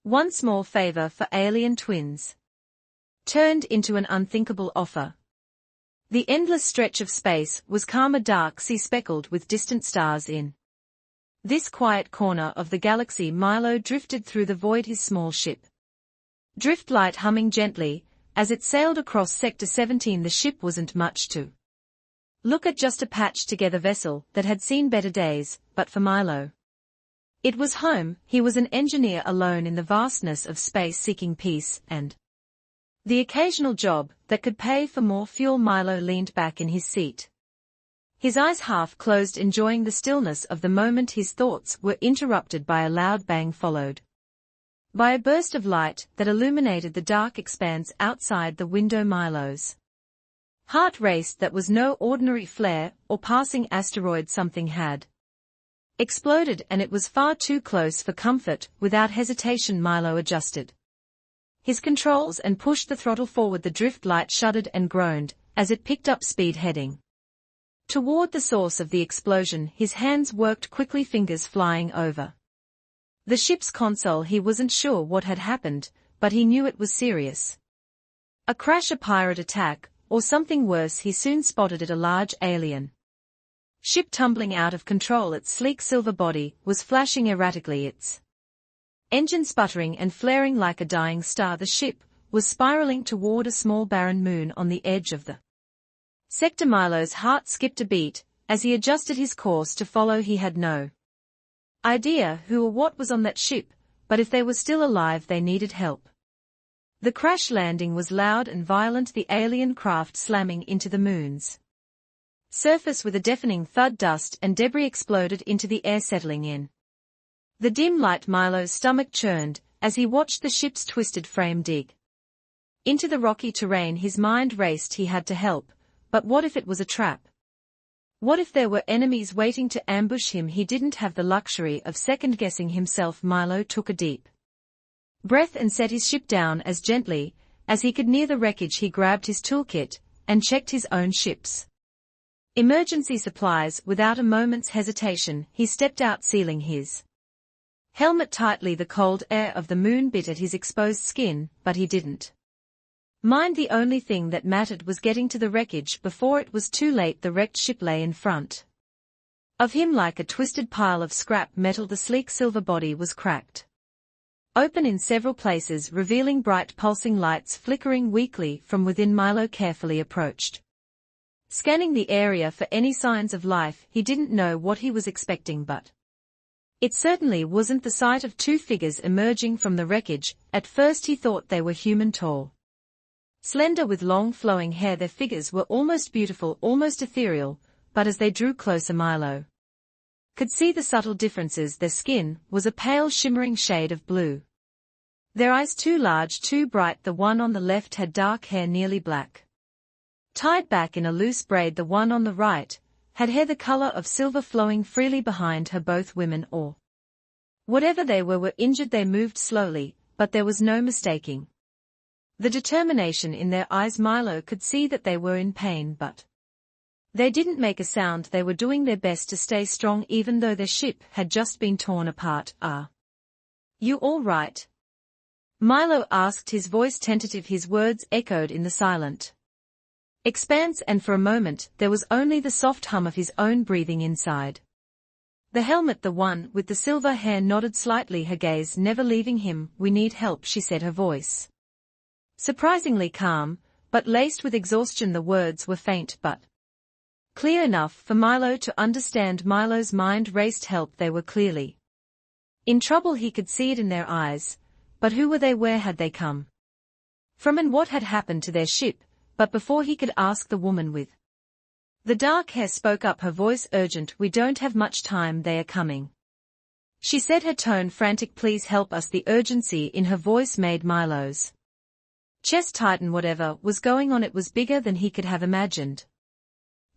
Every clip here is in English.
One small favor for alien twins. Turned into an unthinkable offer. The endless stretch of space was calm, a dark sea speckled with distant stars in this quiet corner of the galaxy. Milo drifted through the void, his small ship driftlight humming gently. As it sailed across Sector 17, the ship wasn't much to look at, just a patched-together vessel that had seen better days, but for Milo, it was home. He was an engineer alone in the vastness of space, seeking peace and the occasional job that could pay for more fuel. Milo leaned back in his seat, his eyes half closed, enjoying the stillness of the moment. His thoughts were interrupted by a loud bang, followed by a burst of light that illuminated the dark expanse outside the window. Milo's heart raced. That was no ordinary flare or passing asteroid. Something had exploded, and it was far too close for comfort. Without hesitation, Milo adjusted his controls and pushed the throttle forward. The drift light shuddered and groaned as it picked up speed, heading toward the source of the explosion. His hands worked quickly, fingers flying over the ship's console. He wasn't sure what had happened, but he knew it was serious. A crash, a pirate attack, or something worse. He soon spotted it, a large alien ship tumbling out of control. Its sleek silver body was flashing erratically, its engine sputtering and flaring like a dying star. The ship was spiraling toward a small barren moon on the edge of the sector. Milo's heart skipped a beat as he adjusted his course to follow. He had no idea who or what was on that ship, but if they were still alive, they needed help. The crash landing was loud and violent, the alien craft slamming into the moon's surface with a deafening thud. Dust and debris exploded into the air, settling in the dim light. Milo's stomach churned as he watched the ship's twisted frame dig into the rocky terrain. His mind raced. He had to help, but what if it was a trap? What if there were enemies waiting to ambush him? He didn't have the luxury of second-guessing himself. Milo took a deep breath and set his ship down as gently as he could near the wreckage. He grabbed his toolkit and checked his own ship's emergency supplies. Without a moment's hesitation, he stepped out, sealing his helmet tightly. The cold air of the moon bit at his exposed skin, but he didn't mind. The only thing that mattered was getting to the wreckage before it was too late. The wrecked ship lay in front of him like a twisted pile of scrap metal. The sleek silver body was cracked open in several places, revealing bright pulsing lights flickering weakly from within. Milo carefully approached, scanning the area for any signs of life. He didn't know what he was expecting, but it certainly wasn't the sight of two figures emerging from the wreckage. At first he thought they were human, tall, slender, with long flowing hair. Their figures were almost beautiful, almost ethereal, but as they drew closer, Milo could see the subtle differences. Their skin was a pale shimmering shade of blue, their eyes too large, too bright. The one on the left had dark hair, nearly black, tied back in a loose braid. The one on the right had hair the color of silver flowing freely behind her. Both women, or whatever they were injured. They moved slowly, but there was no mistaking the determination in their eyes. Milo could see that they were in pain, but they didn't make a sound. They were doing their best to stay strong even though their ship had just been torn apart. "Are you all right?" Milo asked, his voice tentative. His words echoed in the silent expanse, and for a moment there was only the soft hum of his own breathing inside the helmet. The one with the silver hair nodded slightly, her gaze never leaving him. "We need help," she said, her voice surprisingly calm, but laced with exhaustion. The words were faint but clear enough for Milo to understand. Milo's mind raced. Help. They were clearly in trouble. He could see it in their eyes. But who were they? Where had they come from? And what had happened to their ship? But before he could ask, the woman with the dark hair spoke up, her voice urgent. "We don't have much time. They are coming," she said, her tone frantic. "Please help us." The urgency in her voice made Milo's chest tighten. Whatever was going on, it was bigger than he could have imagined.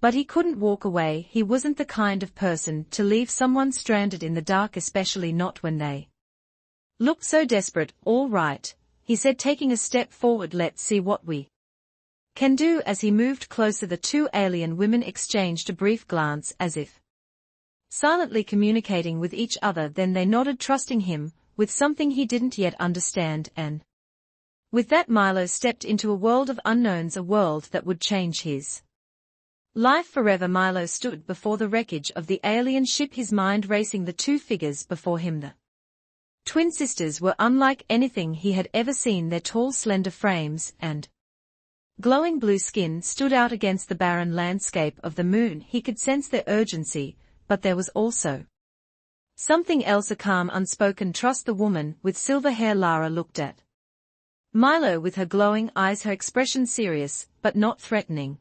But he couldn't walk away. He wasn't the kind of person to leave someone stranded in the dark, especially not when they looked so desperate. "All right," he said, taking a step forward. "Let's see what we can do." As he moved closer, the two alien women exchanged a brief glance, as if silently communicating with each other. Then they nodded, trusting him with something he didn't yet understand, and with that Milo stepped into a world of unknowns, a world that would change his life forever. Milo stood before the wreckage of the alien ship, his mind racing. The two figures before him, the twin sisters, were unlike anything he had ever seen. Their tall, slender frames and glowing blue skin stood out against the barren landscape of the moon. He could sense their urgency, but there was also something else, a calm, unspoken trust. The woman with silver hair, Lara, looked at Milo with her glowing eyes, her expression serious, but not threatening.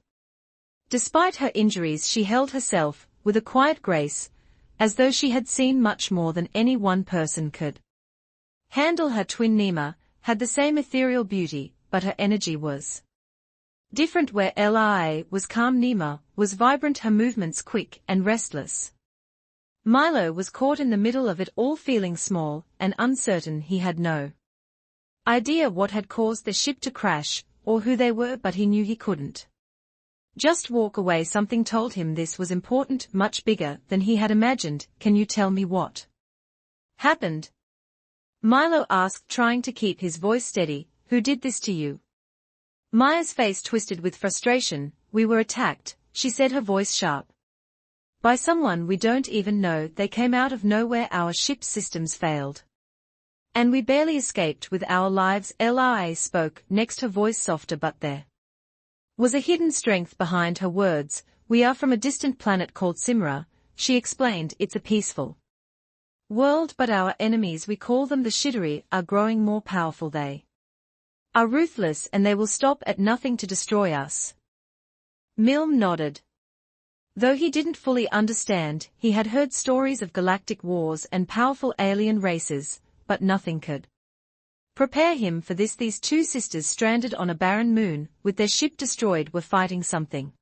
Despite her injuries, she held herself with a quiet grace, as though she had seen much more than any one person could handle. Her twin Nima had the same ethereal beauty, but her energy was different. Where Lia was calm, Nima was vibrant, her movements quick and restless. Milo was caught in the middle of it all, feeling small and uncertain. He had no idea what had caused the ship to crash, or who they were, but he knew he couldn't just walk away. Something told him this was important, much bigger than he had imagined. Can you tell me what happened? Milo asked, trying to keep his voice steady. Who did this to you? Maya's face twisted with frustration. We were attacked, she said, her voice sharp. By someone we don't even know. They came out of nowhere. Our ship's systems failed, and we barely escaped with our lives. Lia spoke next, her voice softer, but there was a hidden strength behind her words. We are from a distant planet called Simra, she explained. It's a peaceful world, but our enemies, we call them the Shidari, are growing more powerful. They are ruthless, and they will stop at nothing to destroy us. Milm nodded. Though he didn't fully understand, he had heard stories of galactic wars and powerful alien races, but nothing could prepare him for this. These two sisters, stranded on a barren moon, with their ship destroyed, were fighting something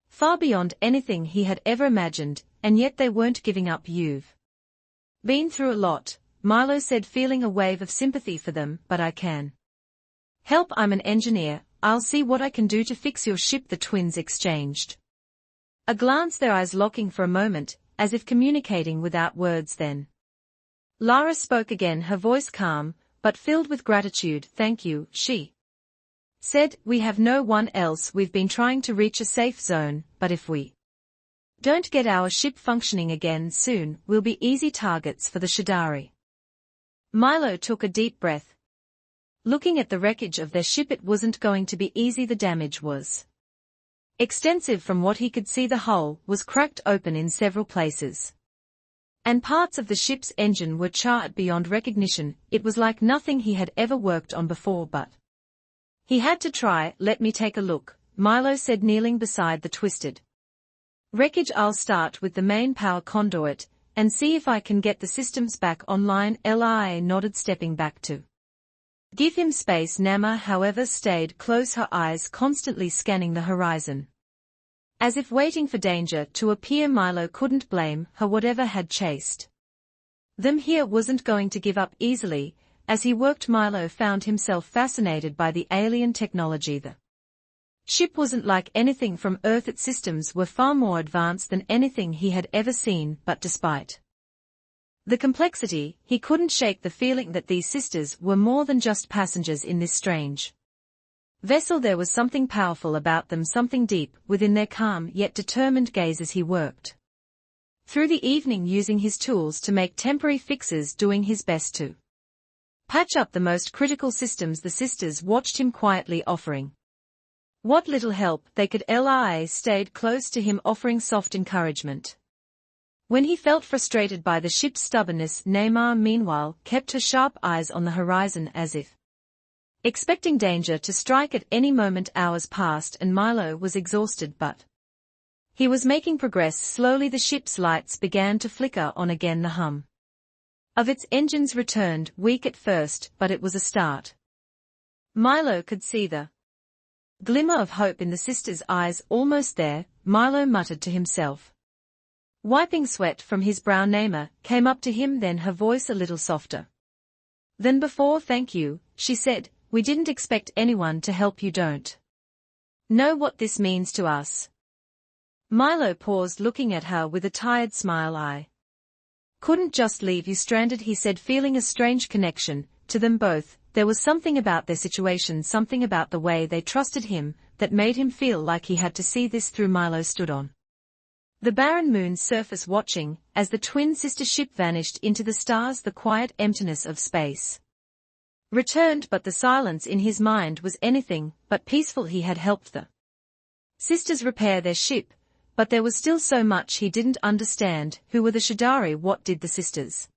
far beyond anything he had ever imagined, and yet they weren't giving up. You've been through a lot, Milo said, feeling a wave of sympathy for them. But I can help. I'm an engineer. I'll see what I can do to fix your ship. The twins exchanged a glance, their eyes locking for a moment, as if communicating without words. Then Lara spoke again, her voice calm, but filled with gratitude. Thank you, she said. We have no one else. We've been trying to reach a safe zone, but if we don't get our ship functioning again soon, we'll be easy targets for the Shidari. Milo took a deep breath. Looking at the wreckage of their ship, it wasn't going to be easy. The damage was extensive. From what he could see, the hull was cracked open in several places, and parts of the ship's engine were charred beyond recognition. It was like nothing he had ever worked on before, but he had to try. Let me take a look, Milo said, kneeling beside the twisted wreckage. I'll start with the main power conduit and see if I can get the systems back online. Lia nodded, stepping back to give him space. Nama, however, stayed close, her eyes constantly scanning the horizon, as if waiting for danger to appear. Milo couldn't blame her. Whatever had chased them here wasn't going to give up easily. As he worked, Milo found himself fascinated by the alien technology. The ship wasn't like anything from Earth. Its systems were far more advanced than anything he had ever seen, but despite the complexity, he couldn't shake the feeling that these sisters were more than just passengers in this strange vessel. There was something powerful about them, something deep within their calm yet determined gaze. As he worked through the evening, using his tools to make temporary fixes, doing his best to patch up the most critical systems, the sisters watched him quietly, offering what little help they could. Lia stayed close to him, offering soft encouragement when he felt frustrated by the ship's stubbornness. Neymar, meanwhile, kept her sharp eyes on the horizon, as if expecting danger to strike at any moment. Hours passed and Milo was exhausted, but he was making progress. Slowly the ship's lights began to flicker on again. The hum of its engines returned, weak at first, but it was a start. Milo could see the glimmer of hope in the sisters' eyes. Almost there, Milo muttered to himself, wiping sweat from his brow. Neymar came up to him, then her voice a little softer than before. Thank you, she said. We didn't expect anyone to help you. Don't know what this means to us. Milo paused, looking at her with a tired smile. I Couldn't just leave you stranded, he said, feeling a strange connection to them both. There was something about their situation, something about the way they trusted him, that made him feel like he had to see this through. Milo stood on the barren moon's surface watching, as the twin sister ship vanished into the stars. The quiet emptiness of space returned, but the silence in his mind was anything but peaceful. He had helped the sisters repair their ship, but there was still so much he didn't understand. Who were the Shadari? What did the sisters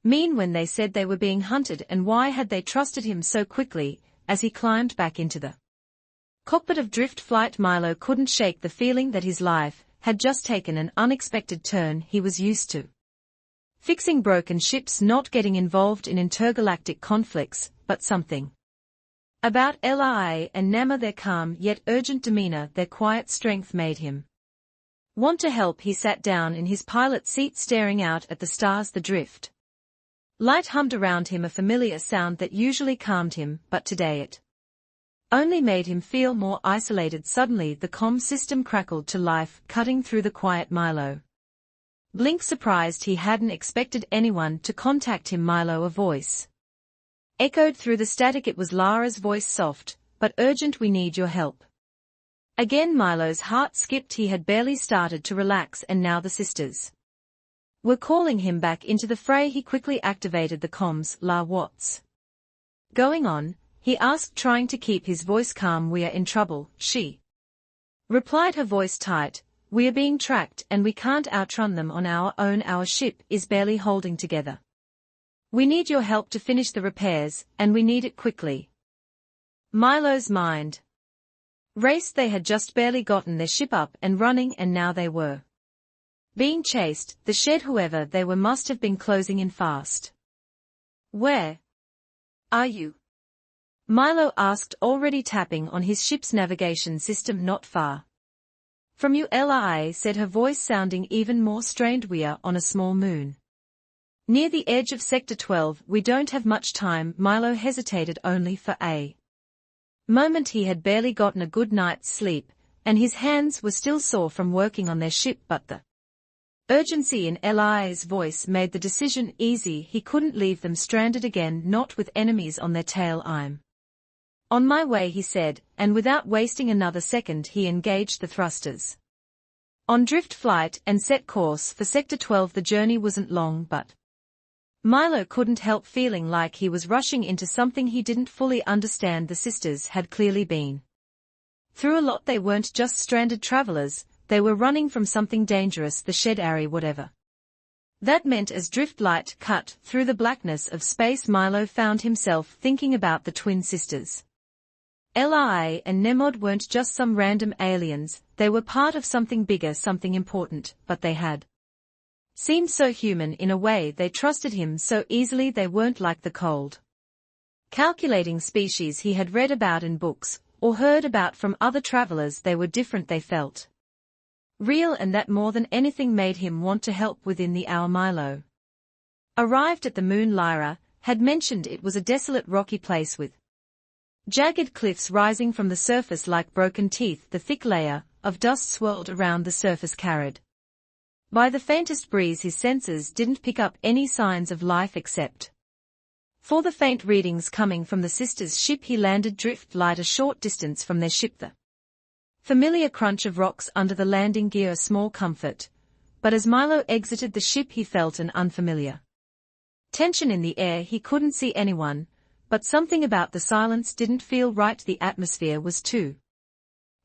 mean when they said they were being hunted, and why had they trusted him so quickly? As he climbed back into the cockpit of Drift Flight, Milo couldn't shake the feeling that his life had just taken an unexpected turn. He was used to fixing broken ships, not getting involved in intergalactic conflicts, but something about Lia and Nama, their calm yet urgent demeanor, their quiet strength, made him want to help. He sat down in his pilot seat, staring out at the stars. The drift light hummed around him, a familiar sound that usually calmed him, but today it only made him feel more isolated. Suddenly the comm system crackled to life, cutting through the quiet. Milo blinked, surprised. He hadn't expected anyone to contact him. Milo, a voice echoed through the static. It was Lara's voice, soft but urgent. We need your help. Again, Milo's heart skipped. He had barely started to relax, and now the sisters were calling him back into the fray. He quickly activated the comms. La, what's going on? He asked, trying to keep his voice calm. We are in trouble, she replied, her voice tight. We are being tracked, and we can't outrun them on our own. Our ship is barely holding together. We need your help to finish the repairs, and we need it quickly. Milo's mind raced. They had just barely gotten their ship up and running, and now they were being chased. The shed, whoever they were, must have been closing in fast. Where are you? Milo asked, already tapping on his ship's navigation system. Not far from you, Lia said, her voice sounding even more strained. We are on a small moon near the edge of Sector 12. We don't have much time. Milo hesitated only for a moment. He had barely gotten a good night's sleep, and his hands were still sore from working on their ship, but the urgency in Lia's voice made the decision easy. He couldn't leave them stranded again, not with enemies on their tail. I'm on my way, he said, and without wasting another second he engaged the thrusters on Drift Flight and set course for Sector 12. The journey wasn't long, but Milo couldn't help feeling like he was rushing into something he didn't fully understand. The sisters had clearly been through a lot. They weren't just stranded travelers, they were running from something dangerous, the Shedari, whatever that meant. As Drift Light cut through the blackness of space, Milo found himself thinking about the twin sisters. Lia and Nemod weren't just some random aliens, they were part of something bigger, something important, but they had seemed so human in a way. They trusted him so easily. They weren't like the cold, calculating species he had read about in books, or heard about from other travelers. They were different. They felt real, and that more than anything made him want to help. Within the hour Milo arrived at the moon. Lyra had mentioned it was a desolate rocky place with jagged cliffs rising from the surface like broken teeth. The thick layer of dust swirled around the surface, carried by the faintest breeze. His senses didn't pick up any signs of life except for the faint readings coming from the sisters' ship. He landed Drift Light a short distance from their ship. The familiar crunch of rocks under the landing gear, a small comfort, but as Milo exited the ship he felt an unfamiliar tension in the air. He couldn't see anyone, but something about the silence didn't feel right. The atmosphere was too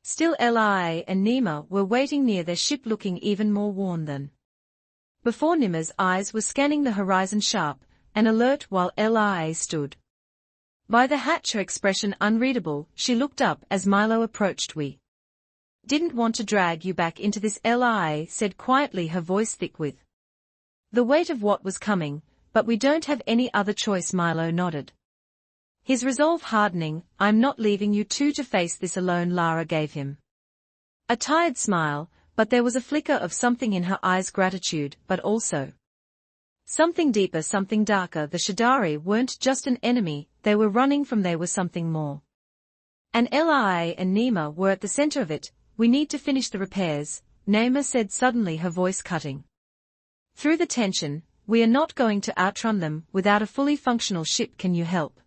still. Lia and Nima were waiting near their ship, looking even more worn than before. Nima's eyes were scanning the horizon, sharp and alert, while Lia stood by the hatch, her expression unreadable. She looked up as Milo approached. We didn't want to drag you back into this, Lia said quietly, her voice thick with the weight of what was coming, but we don't have any other choice. Milo nodded, his resolve hardening. I'm not leaving you two to face this alone. Lara gave him a tired smile, but there was a flicker of something in her eyes, gratitude, but also something deeper, something darker. The Shadari weren't just an enemy they were running from, they were something more. And Lia and Nima were at the center of it. We need to finish the repairs, Naima said suddenly, her voice cutting through the tension. we are not going to outrun them without a fully functional ship. Can you help?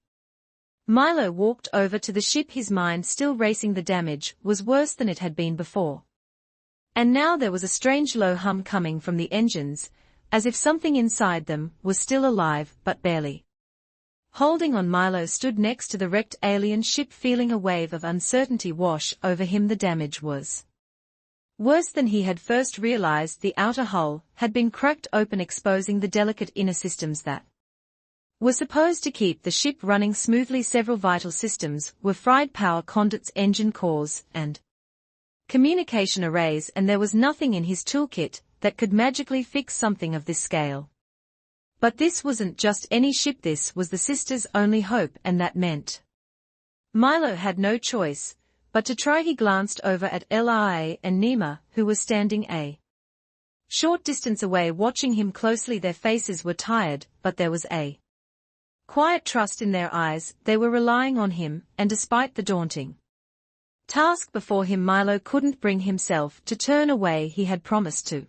Milo walked over to the ship, his mind still racing. The damage was worse than it had been before. And now there was a strange low hum coming from the engines, as if something inside them was still alive, but barely. Holding on, Milo stood next to the wrecked alien ship, feeling a wave of uncertainty wash over him. The damage was worse than he had first realized. The outer hull had been cracked open, exposing the delicate inner systems that were supposed to keep the ship running smoothly. Several vital systems were fried: power conduits, engine cores, and communication arrays, and there was nothing in his toolkit that could magically fix something of this scale. But this wasn't just any ship, this was the sisters' only hope, and that meant Milo had no choice but to try. He glanced over at Lia and Nima, who were standing a short distance away, watching him closely. Their faces were tired, but there was a quiet trust in their eyes. They were relying on him, and despite the daunting task before him, Milo couldn't bring himself to turn away. He had promised to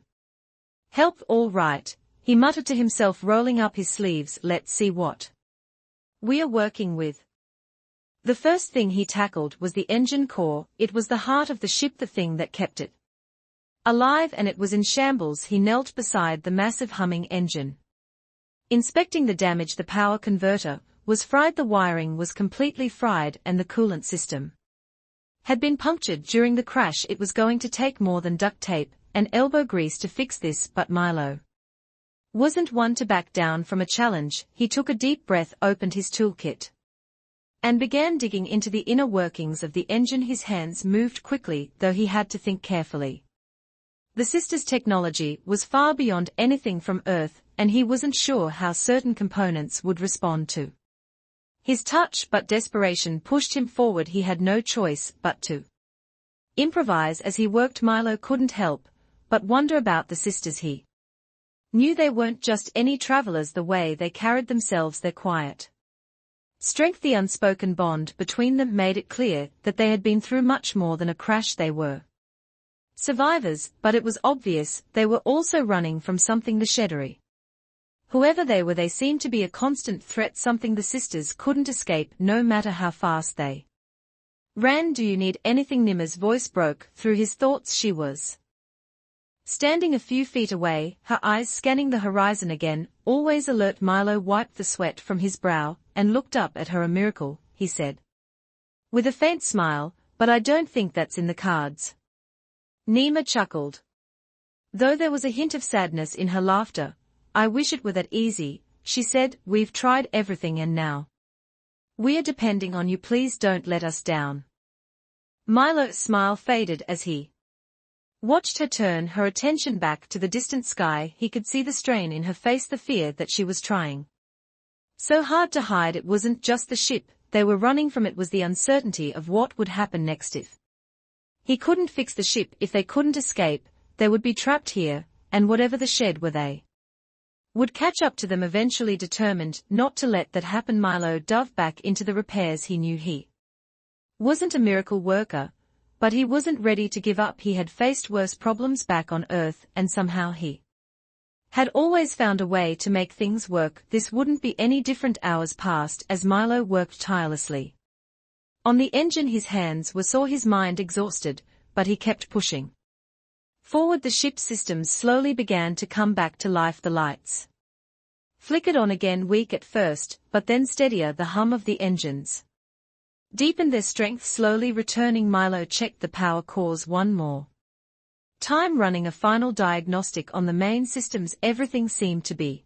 help. All right, he muttered to himself, rolling up his sleeves. Let's see what we are working with. The first thing he tackled was the engine core. It was the heart of the ship, the thing that kept it alive, and it was in shambles. He knelt beside the massive humming engine, inspecting the damage. The power converter was fried, the wiring was completely fried, and the coolant system had been punctured during the crash. It was going to take more than duct tape and elbow grease to fix this, but Milo wasn't one to back down from a challenge. He took a deep breath, opened his toolkit, and began digging into the inner workings of the engine. His hands moved quickly, though he had to think carefully. The sisters' technology was far beyond anything from Earth, and he wasn't sure how certain components would respond to his touch, but desperation pushed him forward. He had no choice but to improvise as he worked. Milo couldn't help but wonder about the sisters. He knew they weren't just any travelers. The way they carried themselves, their quiet strength, the unspoken bond between them made it clear that they had been through much more than a crash. They were survivors, but it was obvious they were also running from something. The Sheddery, whoever they were, they seemed to be a constant threat, something the sisters couldn't escape no matter how fast they ran. Do you need anything? Nima's voice broke through his thoughts. She was standing a few feet away, her eyes scanning the horizon again, always alert. Milo wiped the sweat from his brow and looked up at her. A miracle, he said, with a faint smile, but I don't think that's in the cards. Nima chuckled, though there was a hint of sadness in her laughter. I wish it were that easy, she said. We've tried everything and now we are depending on you. Please don't let us down. Milo's smile faded as he watched her turn her attention back to the distant sky. He could see the strain in her face, the fear that she was trying so hard to hide. It wasn't just the ship they were running from, it was the uncertainty of what would happen next. If he couldn't fix the ship, if they couldn't escape, they would be trapped here, and whatever the shed were, they would catch up to them eventually. Determined not to let that happen, Milo dove back into the repairs. He knew he wasn't a miracle worker, but he wasn't ready to give up. He had faced worse problems back on Earth, and somehow he had always found a way to make things work. This wouldn't be any different. Hours passed as Milo worked tirelessly on the engine. His hands were sore, his mind exhausted, but he kept pushing forward. The ship's systems slowly began to come back to life. The lights flickered on again, weak at first, but then steadier. The hum of the engines deepened, their strength slowly returning. Milo checked the power cores one more time, running a final diagnostic on the main systems. Everything seemed to be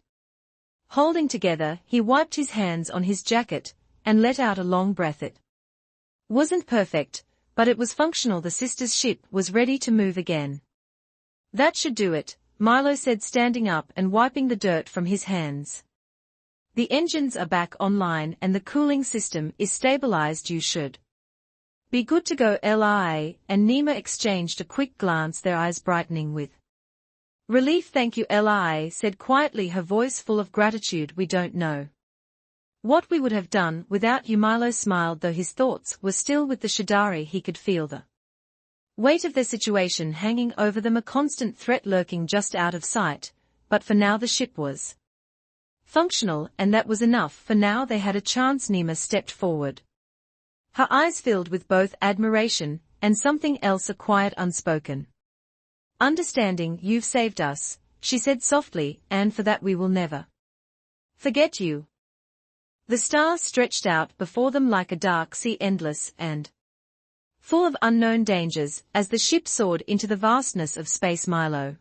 holding together. He wiped his hands on his jacket and let out a long breath. It wasn't perfect, but it was functional. The sisters' ship was ready to move again. That should do it, Milo said, standing up and wiping the dirt from his hands. The engines are back online and the cooling system is stabilized. You should be good to go. Lia and Nima exchanged a quick glance, their eyes brightening with relief. Thank you, Lia said quietly, her voice full of gratitude. We don't know what we would have done without you. Milo smiled, though his thoughts were still with the Shadari. He could feel the weight of their situation hanging over them, a constant threat lurking just out of sight, but for now the ship was functional, and that was enough for now. They had a chance. Nima stepped forward. Her eyes filled with both admiration and something else, a quiet unspoken understanding. You've saved us, she said softly, and for that we will never forget you. The stars stretched out before them like a dark sea, endless and full of unknown dangers. As the ship soared into the vastness of space, Milo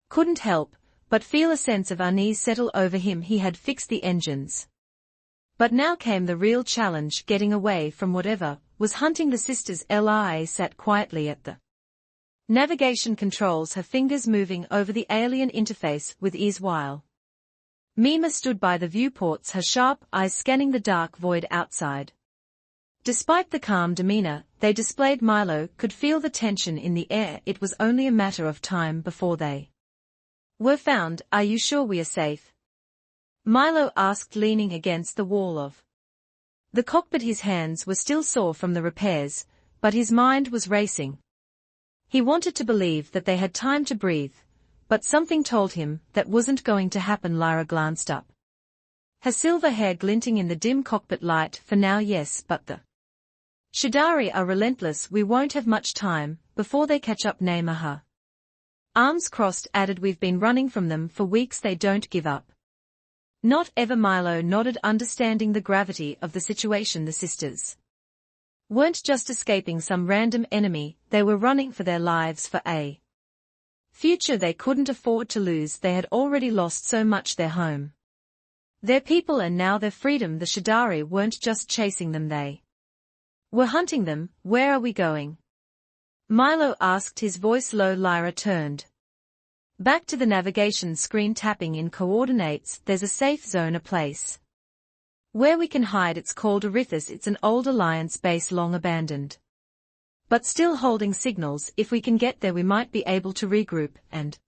couldn't help but feel a sense of unease settle over him. He had fixed the engines, but now came the real challenge, getting away from whatever was hunting the sisters. Lia sat quietly at the navigation controls, her fingers moving over the alien interface with ease, while Mima stood by the viewports, her sharp eyes scanning the dark void outside. Despite the calm demeanor they displayed, Milo could feel the tension in the air. It was only a matter of time before they were found. Are you sure we are safe? Milo asked, leaning against the wall of the cockpit. His hands were still sore from the repairs, but his mind was racing. He wanted to believe that they had time to breathe, but something told him that wasn't going to happen. Lyra glanced up, her silver hair glinting in the dim cockpit light. For now, yes, but the Shidari are relentless. We won't have much time before they catch up. Naima, her arms crossed, added, we've been running from them for weeks. They don't give up. Not ever. Milo nodded, understanding the gravity of the situation. The sisters weren't just escaping some random enemy, they were running for their lives, for a future they couldn't afford to lose. They had already lost so much: their home, their people, and now their freedom. The Shidari weren't just chasing them, they were hunting them. Where are we going? Milo asked, his voice low. Lyra turned back to the navigation screen, tapping in coordinates. There's a safe zone, a place where we can hide. It's called Arithis. It's an old Alliance base, long abandoned, but still holding signals. If we can get there, we might be able to regroup and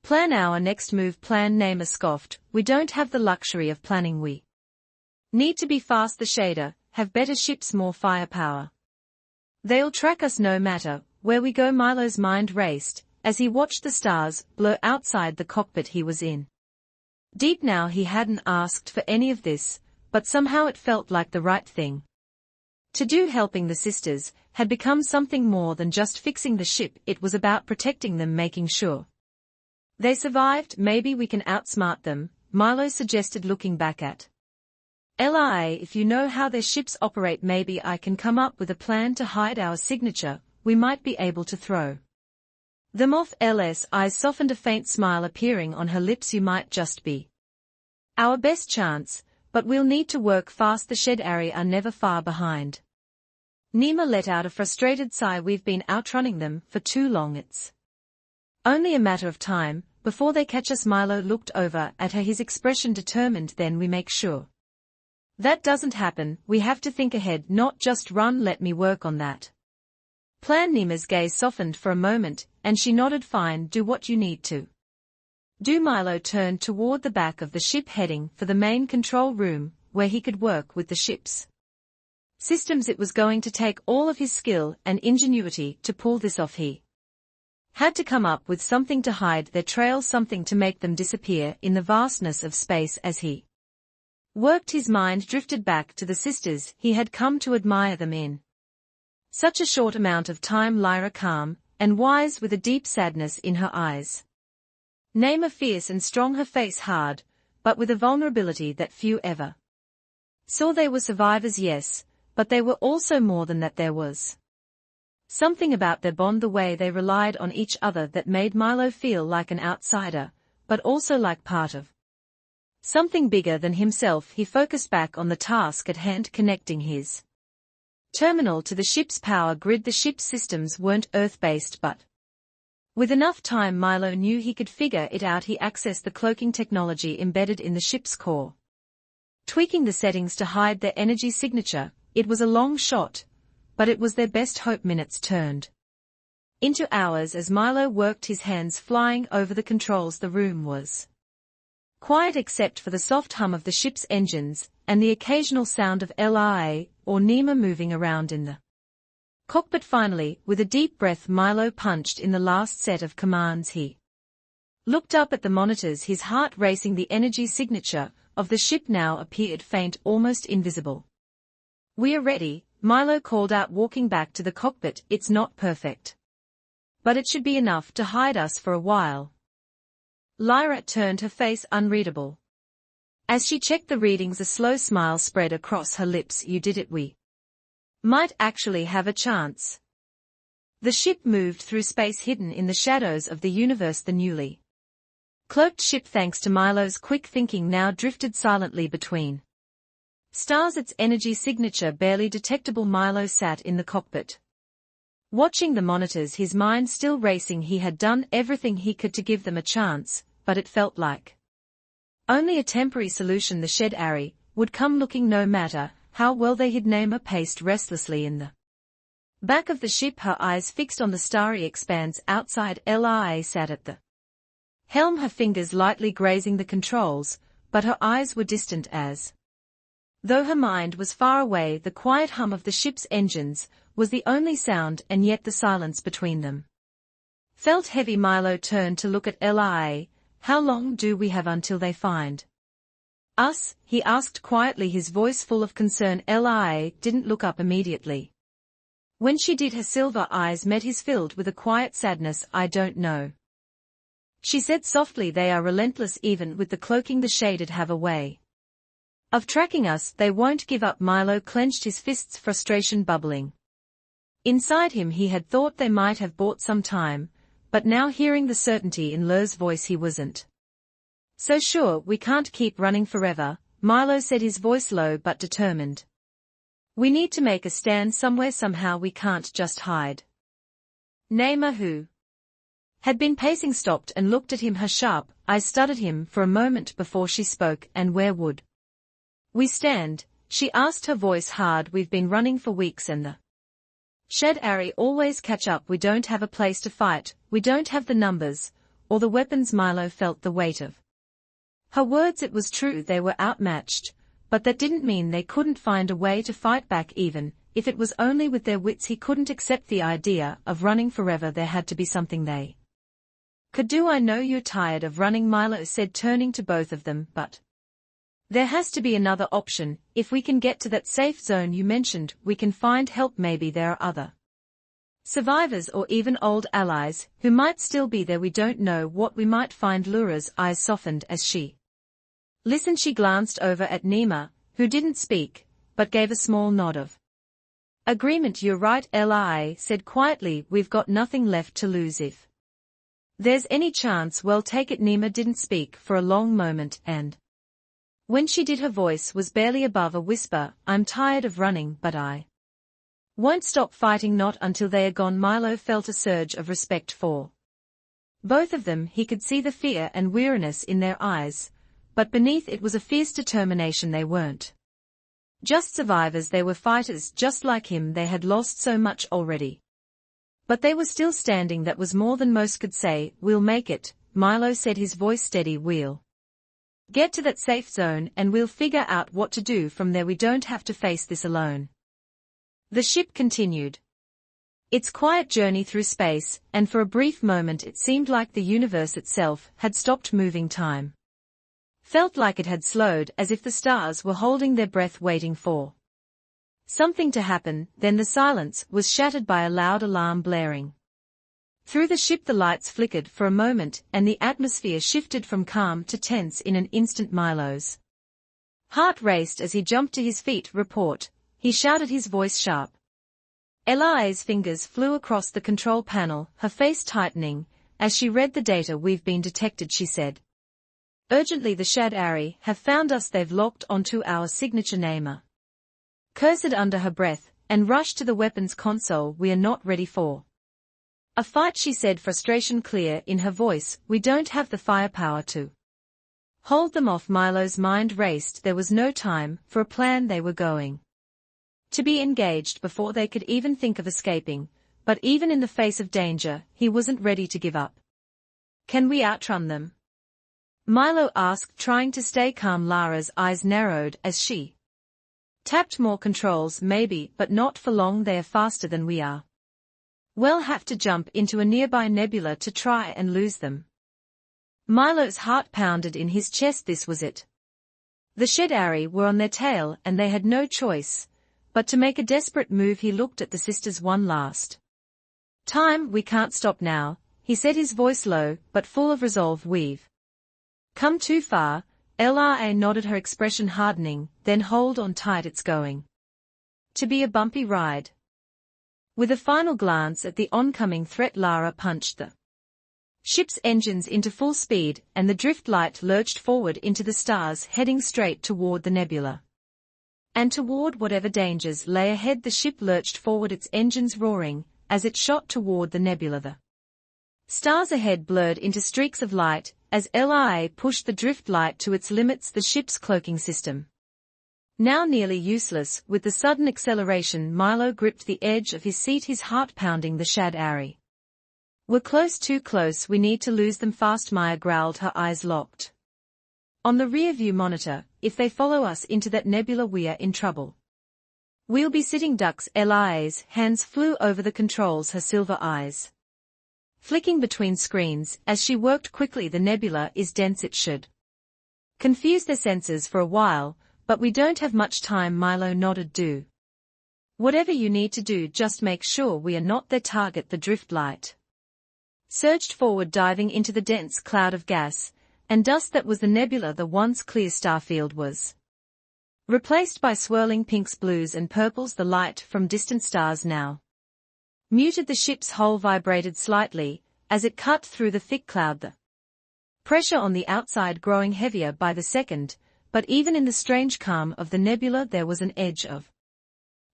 plan our next move. Plan? Naima scoffed. We don't have the luxury of planning. We need to be fast. The Shader have better ships, more firepower. They'll track us no matter where we go. Milo's mind raced as he watched the stars blur outside the cockpit he was in. Deep now, he hadn't asked for any of this, but somehow it felt like the right thing to do. Helping the sisters had become something more than just fixing the ship. It was about protecting them, making sure they survived. Maybe we can outsmart them, Milo suggested, looking back at Lia. If you know how their ships operate, maybe I can come up with a plan to hide our signature. We might be able to throw them off. L's eyes softened, a faint smile appearing on her lips. You might just be our best chance, but we'll need to work fast. The Shedari are never far behind. Nima let out a frustrated sigh. We've been outrunning them for too long. It's only a matter of time before they catch us. Milo looked over at her, his expression determined. Then we make sure that doesn't happen. We have to think ahead, not just run. Let me work on that plan. Nima's gaze softened for a moment, and she nodded. Fine, do what you need to do. Milo turned toward the back of the ship, heading for the main control room, where he could work with the ship's systems. It was going to take all of his skill and ingenuity to pull this off. He had to come up with something to hide their trail, something to make them disappear in the vastness of space. As he worked, his mind drifted back to the sisters he had come to admire them in such a short amount of time. Lyra calm and wise, with a deep sadness in her eyes. Naima fierce and strong, her face hard, but with a vulnerability that few ever saw. They were survivors, yes, but they were also more than that. There was something about their bond, the way they relied on each other, that made Milo feel like an outsider, but also like part of something bigger than himself. He focused back on the task at hand, connecting his terminal to the ship's power grid. The ship's systems weren't Earth-based, but with enough time, Milo knew he could figure it out. He accessed the cloaking technology embedded in the ship's core, tweaking the settings to hide their energy signature. It was a long shot, but it was their best hope. Minutes turned into hours as Milo worked, his hands flying over the controls. The room was quiet except for the soft hum of the ship's engines and the occasional sound of Lia or Nima moving around in the cockpit. Finally, with a deep breath, Milo punched in the last set of commands he looked up at the monitors, his heart racing. The energy signature of the ship now appeared faint, almost invisible. "We are ready," Milo called out, walking back to the cockpit. "It's not perfect, but it should be enough to hide us for a while." Lyra turned, her face unreadable. As she checked the readings, a slow smile spread across her lips. "You did it. We might actually have a chance." The ship moved through space, hidden in the shadows of the universe. The newly cloaked ship, thanks to Milo's quick thinking, now drifted silently between stars, its energy signature barely detectable. Milo sat in the cockpit, watching the monitors, his mind still racing. He had done everything he could to give them a chance, but it felt like only a temporary solution. The shed Ari would come looking, no matter how well they hid. Naima paced restlessly in the back of the ship, her eyes fixed on the starry expanse outside. Lia sat at the helm, her fingers lightly grazing the controls, but her eyes were distant, as though her mind was far away. The quiet hum of the ship's engines was the only sound, and yet the silence between them felt heavy. Milo turned to look at Lia. "How long do we have until they find us?" he asked quietly, his voice full of concern. Lia didn't look up immediately. When she did, her silver eyes met his, filled with a quiet sadness. "I don't know," she said softly. "They are relentless. Even with the cloaking, the shaded have a way of tracking us. They won't give up." Milo clenched his fists, frustration bubbling inside him. He had thought they might have bought some time, but now, hearing the certainty in Lur's voice, he wasn't so sure. "We can't keep running forever," Milo said, his voice low but determined. "We need to make a stand somewhere, somehow. We can't just hide." Naima, who had been pacing, stopped and looked at him, her sharp eyes studied him for a moment before she spoke. "And where would we stand?" she asked, her voice hard. "We've been running for weeks, and the shed Ari always catch up. We don't have a place to fight. We don't have the numbers or the weapons." Milo felt the weight of her words. It was true, they were outmatched, but that didn't mean they couldn't find a way to fight back, even if it was only with their wits. He couldn't accept the idea of running forever. There had to be something they could do. "I know you're tired of running," Milo said, turning to both of them, "but there has to be another option. If we can get to that safe zone you mentioned, we can find help. Maybe there are other survivors or even old allies who might still be there. We don't know what we might find." Lura's eyes softened as she listened. She glanced over at Nima, who didn't speak, but gave a small nod of agreement. "You're right," Lia said quietly. "We've got nothing left to lose. If there's any chance, we'll take it." Nima didn't speak for a long moment, and when she did, her voice was barely above a whisper. "I'm tired of running, but I won't stop fighting, not until they are gone." Milo felt a surge of respect for both of them. He could see the fear and weariness in their eyes, but beneath it was a fierce determination. They weren't just survivors, they were fighters, just like him. They had lost so much already, but they were still standing. That was more than most could say. "We'll make it," Milo said, his voice steady. "We'll get to that safe zone, and we'll figure out what to do from there. We don't have to face this alone." The ship continued its quiet journey through space, and for a brief moment it seemed like the universe itself had stopped moving. Time felt like it had slowed, as if the stars were holding their breath, waiting for something to happen. Then the silence was shattered by a loud alarm blaring through the ship. The lights flickered for a moment, and the atmosphere shifted from calm to tense in an instant. Milo's heart raced as he jumped to his feet. "Report," he shouted, his voice sharp. Eli's fingers flew across the control panel, her face tightening as she read the data. "We've been detected," she said urgently. "The Shadari have found us. They've locked onto our signature." Naima cursed under her breath and rushed to the weapons console. "We are not ready for a fight," she said, frustration clear in her voice. "We don't have the firepower to hold them off." Milo's mind raced. There was no time for a plan. They were going to be engaged before they could even think of escaping, but even in the face of danger, he wasn't ready to give up. "Can we outrun them?" Milo asked, trying to stay calm. Lara's eyes narrowed as she tapped. "More controls, maybe, but not for long. They are faster than we are. We'll have to jump into a nearby nebula to try and lose them." Milo's heart pounded in his chest. This was it. The Shedari were on their tail and they had no choice, but to make a desperate move. He looked at the sisters one last time. We can't stop now, he said, his voice low but full of resolve. We've come too far. Lia nodded, her expression hardening. Then hold on tight, it's going to be a bumpy ride. With a final glance at the oncoming threat, Lara punched the ship's engines into full speed, and the drift light lurched forward into the stars, heading straight toward the nebula. And toward whatever dangers lay ahead, the ship lurched forward, its engines roaring, as it shot toward the nebula. The stars ahead blurred into streaks of light, as Lia pushed the drift light to its limits. The ship's cloaking system, now nearly useless with the sudden acceleration, Milo gripped the edge of his seat, his heart pounding. The Shadari we're close, too close, we need to lose them fast, Maya growled, her eyes locked on the rear-view monitor. If they follow us into that nebula, we are in trouble. We'll be sitting ducks. Lia's hands flew over the controls, her silver eyes flicking between screens as she worked quickly. The nebula is dense, it should confuse their senses for a while, but we don't have much time. Milo nodded. Do whatever you need to do, just make sure we are not their target. The drift light surged forward, diving into the dense cloud of gas and dust that was the nebula. The once clear starfield was replaced by swirling pinks, blues and purples. The light from distant stars now muted. The ship's hull vibrated slightly as it cut through the thick cloud, the pressure on the outside growing heavier by the second. But even in the strange calm of the nebula there was an edge of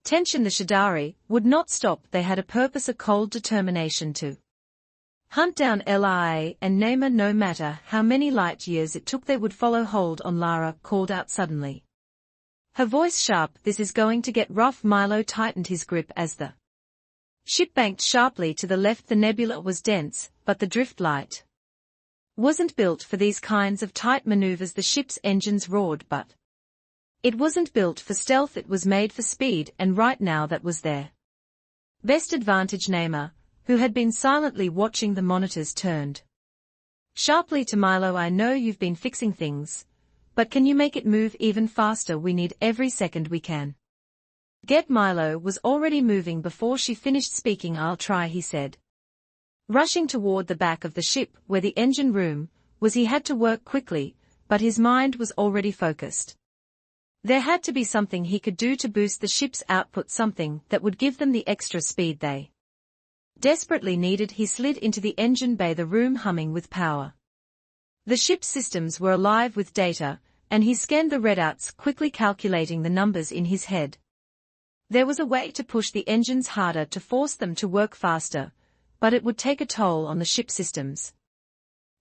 tension. The Shadari would not stop. They had a purpose, a cold determination to hunt down Lia and Naima. No matter how many light years it took, they would follow. Hold on, Lara called out suddenly, her voice sharp. This is going to get rough. Milo tightened his grip as the ship banked sharply to the left. The nebula was dense, but the drift light wasn't built for these kinds of tight maneuvers. The ship's engines roared, but it wasn't built for stealth, it was made for speed, and right now that was their best advantage. Naima, who had been silently watching the monitors, turned sharply to Milo. I know you've been fixing things, but can you make it move even faster? We need every second we can get. Milo was already moving before she finished speaking. I'll try, he said, rushing toward the back of the ship where the engine room was. He had to work quickly, but his mind was already focused. There had to be something he could do to boost the ship's output, something that would give them the extra speed they desperately needed. He slid into the engine bay, the room humming with power. The ship's systems were alive with data, and he scanned the readouts, quickly calculating the numbers in his head. There was a way to push the engines harder, to force them to work faster, but it would take a toll on the ship systems.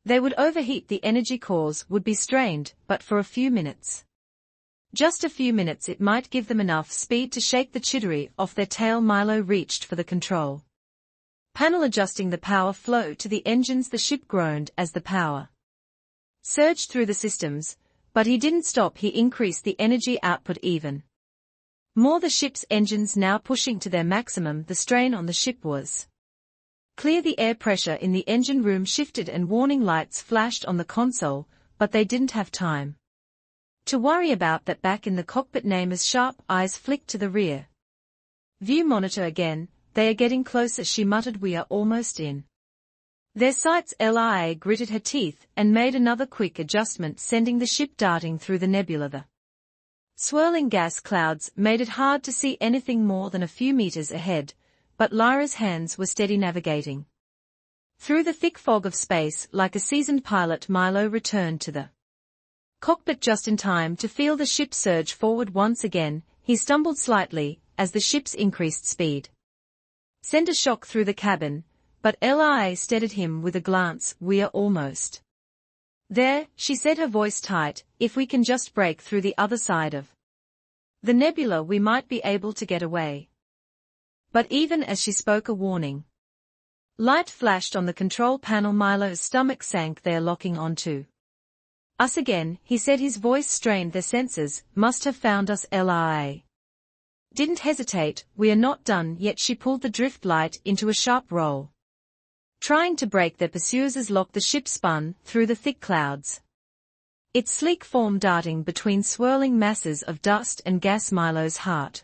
They would overheat, the energy cores would be strained, but for a few minutes, just a few minutes, it might give them enough speed to shake the Chidori off their tail. Milo reached for the control panel, adjusting the power flow to the engines. The ship groaned as the power surged through the systems, but he didn't stop. He increased the energy output even more, the ship's engines now pushing to their maximum. The strain on the ship was clear. The air pressure in the engine room shifted and warning lights flashed on the console, but they didn't have time to worry about that. Back in the cockpit, Naima's sharp eyes flicked to the rear view monitor again. They are getting closer, she muttered. We are almost in their sights. Lia gritted her teeth and made another quick adjustment, sending the ship darting through the nebula. The swirling gas clouds made it hard to see anything more than a few meters ahead, but Lyra's hands were steady, navigating through the thick fog of space like a seasoned pilot. Milo returned to the cockpit just in time to feel the ship surge forward once again. He stumbled slightly as the ship's increased speed sent a shock through the cabin, but Lia steadied him with a glance. We are almost there, she said, her voice tight. If we can just break through the other side of the nebula, we might be able to get away. But even as she spoke, a warning light flashed on the control panel. Milo's stomach sank. They are locking onto us again, he said, his voice strained. Their senses must have found us. Lia didn't hesitate. We are not done yet. She pulled the drift light into a sharp roll. Trying to break their pursuers as lock the ship spun through the thick clouds. Its sleek form darting between swirling masses of dust and gas. Milo's heart